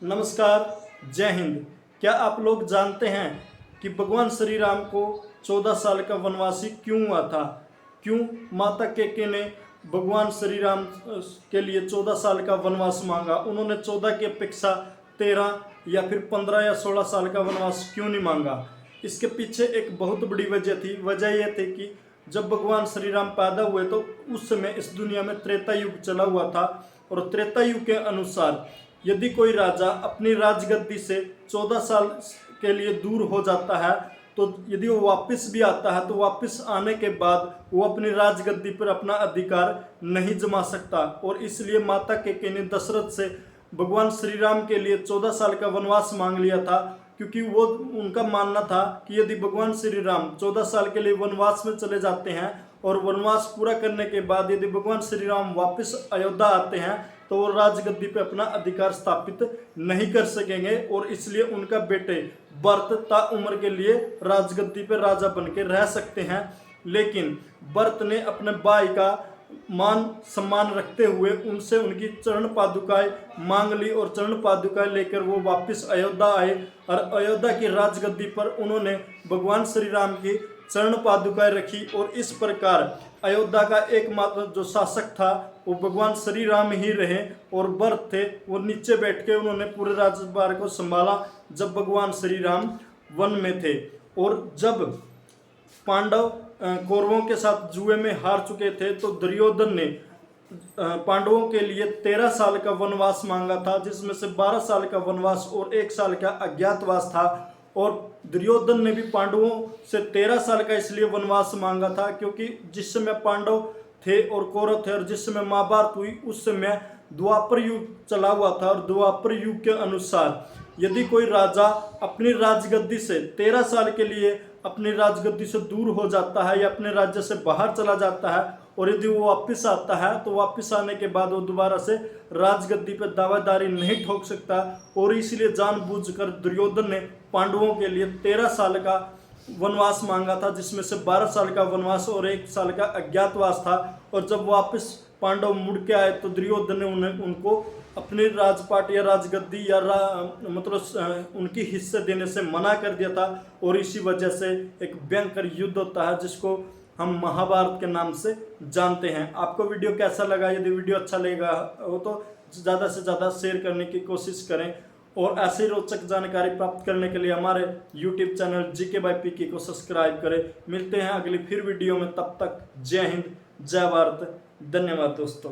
नमस्कार, जय हिंद। क्या आप लोग जानते हैं कि भगवान श्री राम को 14 साल का वनवासी क्यों हुआ था? क्यों माता कैकेयी ने भगवान श्री राम के लिए 14 साल का वनवास मांगा? उन्होंने 14 की अपेक्षा 13 या फिर 15 या 16 साल का वनवास क्यों नहीं मांगा? इसके पीछे एक बहुत बड़ी वजह थी। वजह यह थी कि जब भगवान श्री राम पैदा हुए तो उस समय इस दुनिया में त्रेता युग चला हुआ था, और त्रेता युग के अनुसार यदि कोई राजा अपनी राजगद्दी से 14 साल के लिए दूर हो जाता है, तो यदि वो वापस भी आता है तो वापस आने के बाद वो अपनी राजगद्दी पर अपना अधिकार नहीं जमा सकता। और इसलिए माता कैकेयी ने दशरथ से भगवान श्री राम के लिए 14 साल का वनवास मांग लिया था, क्योंकि वो उनका मानना था कि यदि भगवान श्री राम 14 साल के लिए वनवास में चले जाते हैं और वनवास पूरा करने के बाद यदि भगवान श्री राम वापस अयोध्या आते हैं तो वो राजगद्दी पे अपना अधिकार स्थापित नहीं कर सकेंगे, और इसलिए उनका बेटे भरत ताउम्र के लिए राजगद्दी पे राजा बन के रह सकते हैं। लेकिन भरत ने अपने भाई का मान सम्मान रखते हुए उनसे उनकी चरण पादुकाएं मांग ली, और चरण पादुकाएं लेकर वो वापस अयोध्या आए, और अयोध्या की राजगद्दी पर उन्होंने भगवान श्री राम की चरण पादुकाएं रखी। और इस प्रकार अयोध्या का एकमात्र जो शासक था वो भगवान श्री राम ही रहे, और भरत थे वो नीचे बैठ के उन्होंने पूरे राज्यभार को संभाला जब भगवान श्री राम वन में थे। और जब पांडव कौरवों के साथ जुए में हार चुके थे तो दुर्योधन ने पांडवों के लिए 13 साल का वनवास मांगा था, जिसमें से 12 साल का वनवास और 1 साल का अज्ञातवास था। और दुर्योधन ने भी पांडवों से 13 साल का इसलिए वनवास मांगा था क्योंकि जिस समय पांडव थे और कौरव थे और जिस समय महाभारत हुई उस समय द्वापर युग चला हुआ था, और द्वापर युग के अनुसार यदि कोई राजा अपनी राजगद्दी से 13 साल के लिए अपनी राजगद्दी से दूर हो जाता है या अपने राज्य से बाहर चला जाता है, और यदि वो वापस आता है तो वापस आने के बाद वो दोबारा से राजगद्दी पर दावेदारी नहीं ठोक सकता। और इसलिए जानबूझकर दुर्योधन ने पांडवों के लिए 13 साल का वनवास मांगा था, जिसमें से 12 साल का वनवास और 1 साल का अज्ञातवास था। और जब वापस पांडव मुड़ के आए तो दुर्योधन ने उनको अपनी राजपाट या राजगद्दी या मतलब उनकी हिस्से देने से मना कर दिया था, और इसी वजह से एक भयंकर युद्ध होता है जिसको हम महाभारत के नाम से जानते हैं। आपको वीडियो कैसा लगा? यदि वीडियो अच्छा लगेगा हो तो ज़्यादा से ज़्यादा शेयर करने की कोशिश करें, और ऐसी रोचक जानकारी प्राप्त करने के लिए हमारे YouTube channel GK by PK को सब्सक्राइब करें। मिलते हैं अगली फिर वीडियो में, तब तक जय हिंद, जय भारत, धन्यवाद दोस्तों।